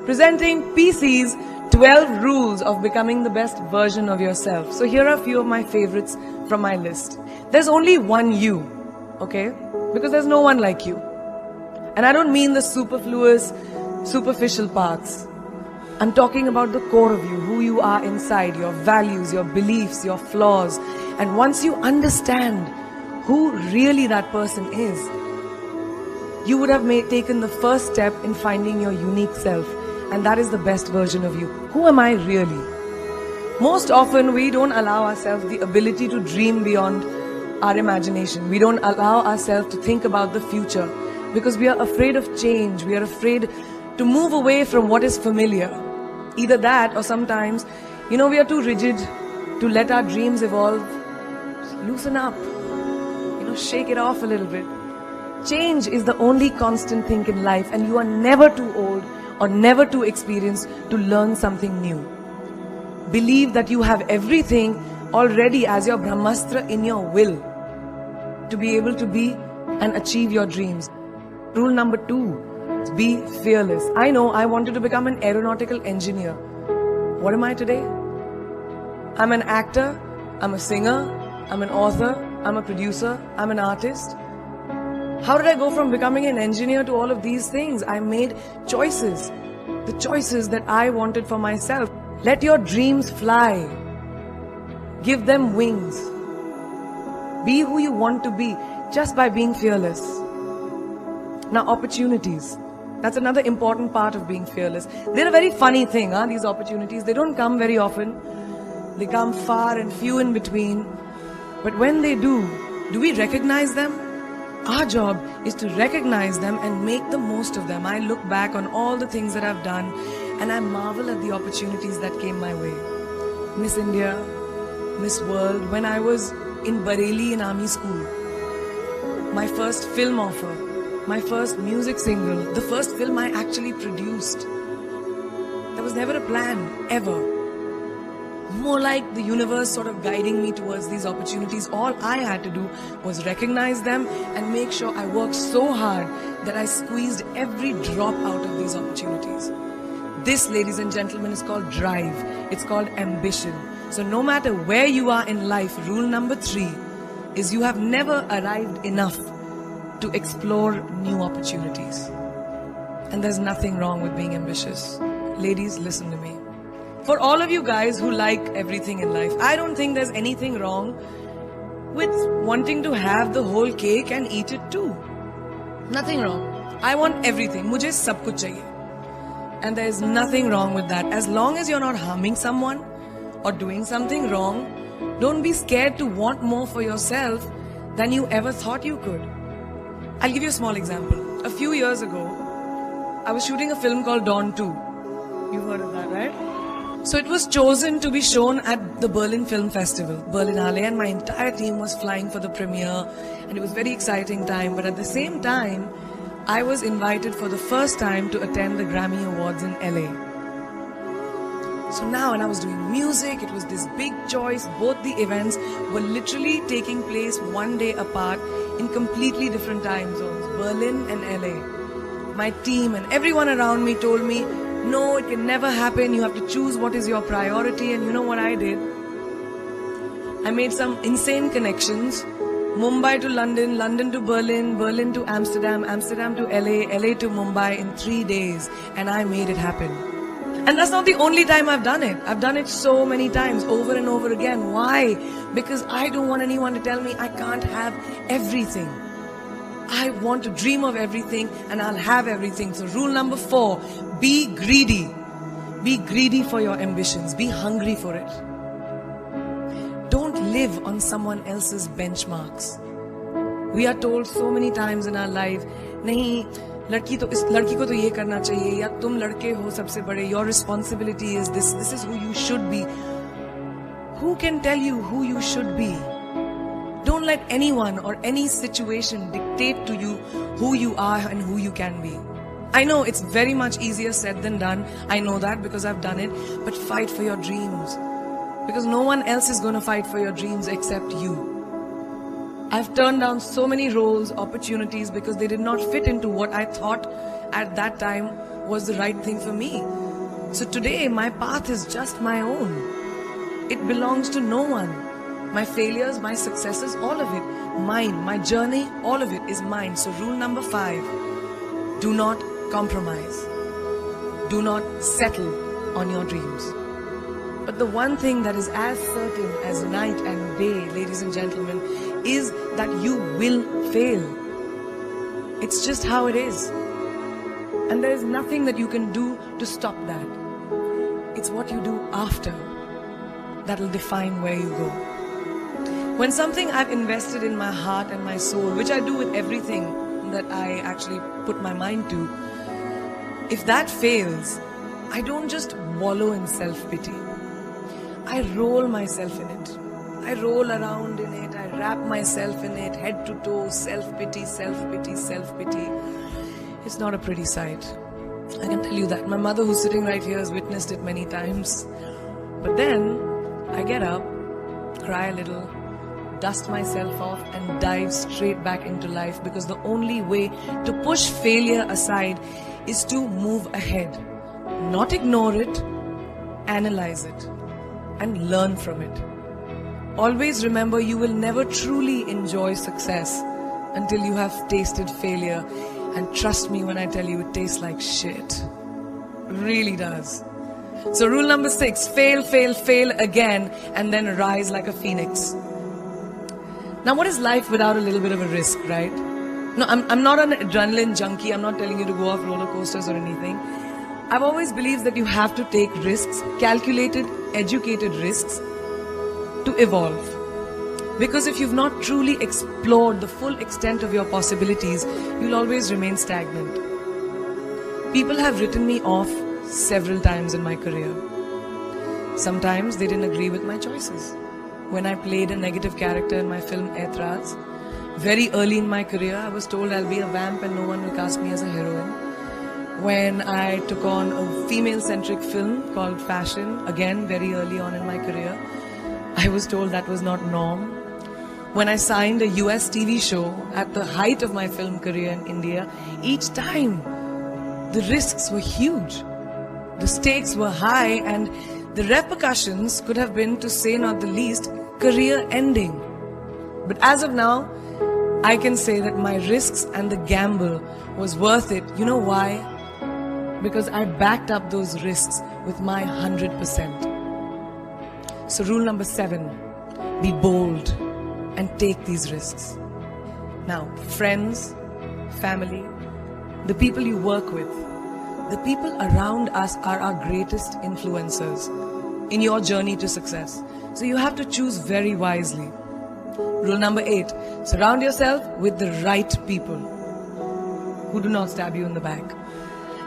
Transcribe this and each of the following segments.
presenting PC's 12 rules of becoming the best version of yourself. So here are a few of my favorites from my list. There's only one you, okay? Because there's no one like you. And I don't mean the superfluous, superficial parts. I'm talking about the core of you, who you are inside, your values, your beliefs, your flaws. And once you understand who really that person is, you would have taken the first step in finding your unique self. And that is the best version of you. Who am I really? Most often we don't allow ourselves the ability to dream beyond our imagination. We don't allow ourselves to think about the future because we are afraid of change. We are afraid to move away from what is familiar. Either that or sometimes, we are too rigid to let our dreams evolve. Loosen up. Shake it off a little bit. Change is the only constant thing in life, and you are never too old or never too experienced to learn something new. Believe that you have everything already as your Brahmastra in your will to be able to be and achieve your dreams. Rule number 2, be fearless. I know I wanted to become an aeronautical engineer. What am I today? I'm an actor, I'm a singer, I'm an author, I'm a producer, I'm an artist. How did I go from becoming an engineer to all of these things? I made choices. The choices that I wanted for myself. Let your dreams fly. Give them wings. Be who you want to be just by being fearless. Now, opportunities. That's another important part of being fearless. They're a very funny thing, these opportunities. They don't come very often. They come far and few in between. But when they do we recognize them? Our job is to recognize them and make the most of them. I look back on all the things that I've done and I marvel at the opportunities that came my way. Miss India, Miss World, when I was in Bareilly in army school. My first film offer, my first music single, the first film I actually produced. There was never a plan, ever. More like the universe sort of guiding me towards these opportunities. All I had to do was recognize them and make sure I worked so hard that I squeezed every drop out of these opportunities. This, ladies and gentlemen, is called drive. It's called ambition. So no matter where you are in life, rule number 3 is you have never arrived enough to explore new opportunities. And there's nothing wrong with being ambitious. Ladies, listen to me. For all of you guys who like everything in life, I don't think there's anything wrong with wanting to have the whole cake and eat it too. Nothing wrong. I want everything. Mujhe sab kuch chahiye. And there is nothing wrong with that. As long as you're not harming someone or doing something wrong, don't be scared to want more for yourself than you ever thought you could. I'll give you a small example. A few years ago, I was shooting a film called Dawn 2. You've heard of that, right? So it was chosen to be shown at the Berlin Film Festival, Berlinale, and my entire team was flying for the premiere, and it was a very exciting time. But at the same time, I was invited for the first time to attend the Grammy Awards in LA. So now, and I was doing music, it was this big choice. Both the events were literally taking place one day apart in completely different time zones, Berlin and LA. My team and everyone around me told me, no, it can never happen. You have to choose what is your priority. And you know what I did? I made some insane connections. Mumbai to London, London to Berlin, Berlin to Amsterdam, Amsterdam to LA, LA to Mumbai in 3 days. And I made it happen. And that's not the only time I've done it. I've done it so many times, over and over again. Why? Because I don't want anyone to tell me I can't have everything. I want to dream of everything and I'll have everything. So rule number 4, be greedy. Be greedy for your ambitions. Be hungry for it. Don't live on someone else's benchmarks. We are told so many times in our life, nahi, इस लड़की को तो ये करना चाहिए, या तुम लड़के हो सबसे बड़े, your responsibility is this is who you should be. Who can tell you who you should be? Don't let anyone or any situation dictate to you who you are and who you can be. I know it's very much easier said than done. I know that because I've done it. But fight for your dreams. Because no one else is going to fight for your dreams except you. I've turned down so many roles, opportunities because they did not fit into what I thought at that time was the right thing for me. So today my path is just my own. It belongs to no one. My failures, my successes, all of it, mine. My journey, all of it is mine. So rule number 5, do not compromise. Do not settle on your dreams. But the one thing that is as certain as night and day, ladies and gentlemen, is that you will fail. It's just how it is. And there is nothing that you can do to stop that. It's what you do after that will define where you go. When something I've invested in my heart and my soul, which I do with everything that I actually put my mind to, if that fails, I don't just wallow in self-pity. I roll myself in it. I roll around in it. I wrap myself in it, head to toe, self-pity, self-pity, self-pity. It's not a pretty sight. I can tell you that. My mother, who's sitting right here, has witnessed it many times. But then, I get up, cry a little, dust myself off and dive straight back into life, because the only way to push failure aside is to move ahead. Not ignore it, analyze it, and learn from it. Always remember, you will never truly enjoy success until you have tasted failure. And trust me when I tell you, it tastes like shit. It really does. So rule number 6, fail, fail, fail again, and then rise like a phoenix. Now what is life without a little bit of a risk, right? No, I'm not an adrenaline junkie. I'm not telling you to go off roller coasters or anything. I've always believed that you have to take risks, calculated, educated risks, to evolve. Because if you've not truly explored the full extent of your possibilities, you'll always remain stagnant. People have written me off several times in my career. Sometimes they didn't agree with my choices. When I played a negative character in my film Aitraz, very early in my career, I was told I'll be a vamp and no one will cast me as a heroine. When I took on a female-centric film called Fashion, again very early on in my career, I was told that was not norm. When I signed a US TV show at the height of my film career in India, each time the risks were huge. The stakes were high and the repercussions could have been, to say not the least, career ending. But as of now, I can say that my risks and the gamble was worth it. You know why? Because I backed up those risks with my 100%. So rule number 7, be bold and take these risks. Now, friends, family, the people you work with, the people around us are our greatest influencers in your journey to success. So you have to choose very wisely. Rule number 8, surround yourself with the right people who do not stab you in the back.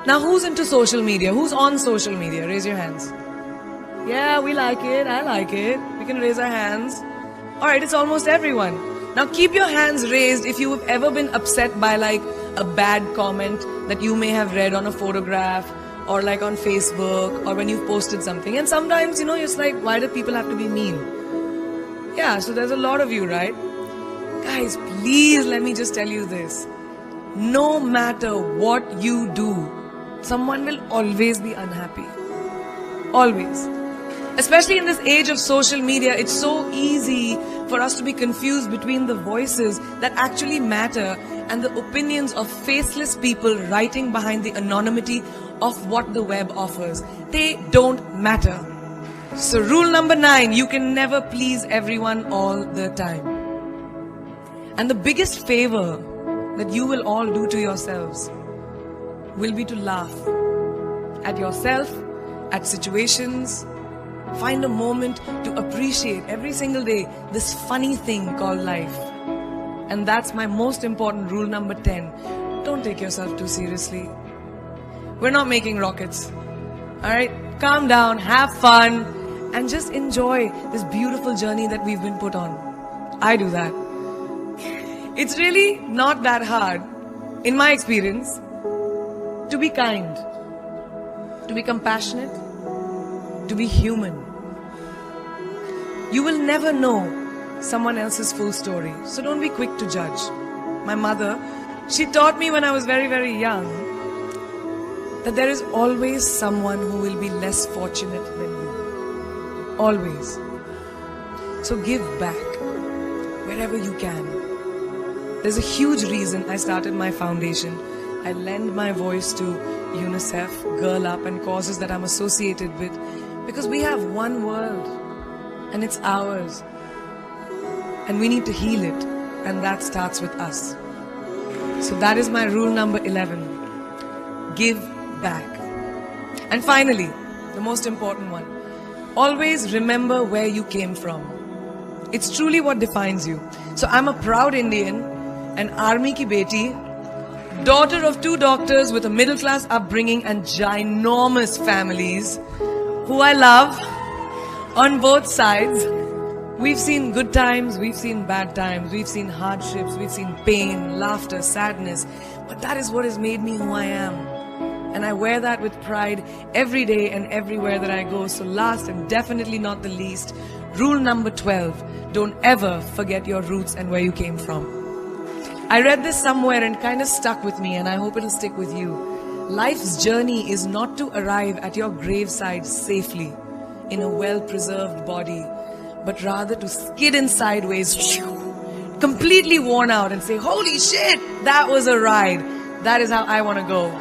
Now, who's into social media? Who's on social media? Raise your hands. Yeah, we like it. I like it. We can raise our hands. Alright, it's almost everyone. Now keep your hands raised if you have ever been upset by like a bad comment that you may have read on a photograph or like on Facebook or when you've posted something. And sometimes, you know, it's like, why do people have to be mean? Yeah, so there's a lot of you, right? Guys, please let me just tell you this. No matter what you do, someone will always be unhappy. Always. Especially in this age of social media, it's so easy for us to be confused between the voices that actually matter and the opinions of faceless people writing behind the anonymity of what the web offers. They don't matter. So rule number 9, you can never please everyone all the time. And the biggest favor that you will all do to yourselves will be to laugh at yourself, at situations. Find a moment to appreciate every single day this funny thing called life. And that's my most important rule number 10. Don't take yourself too seriously. We're not making rockets. Alright? Calm down, have fun, and just enjoy this beautiful journey that we've been put on. I do that. It's really not that hard, in my experience, to be kind, to be compassionate, to be human. You will never know someone else's full story. So don't be quick to judge. My mother, she taught me when I was very, very young that there is always someone who will be less fortunate than you. Always. So give back wherever you can. There's a huge reason I started my foundation. I lend my voice to UNICEF, Girl Up, and causes that I'm associated with, because we have one world and it's ours. And we need to heal it, and that starts with us. So that is my rule number 11. Give back. And finally, the most important one. Always remember where you came from. It's truly what defines you. So I'm a proud Indian, an army ki beti, daughter of 2 doctors with a middle class upbringing and ginormous families who I love on both sides. We've seen good times, we've seen bad times, we've seen hardships, we've seen pain, laughter, sadness. But that is what has made me who I am. And I wear that with pride every day and everywhere that I go. So last and definitely not the least, rule number 12, don't ever forget your roots and where you came from. I read this somewhere and kind of stuck with me, and I hope it'll stick with you. Life's journey is not to arrive at your graveside safely in a well-preserved body, but rather to skid in sideways, completely worn out, and say, holy shit, that was a ride. That is how I want to go.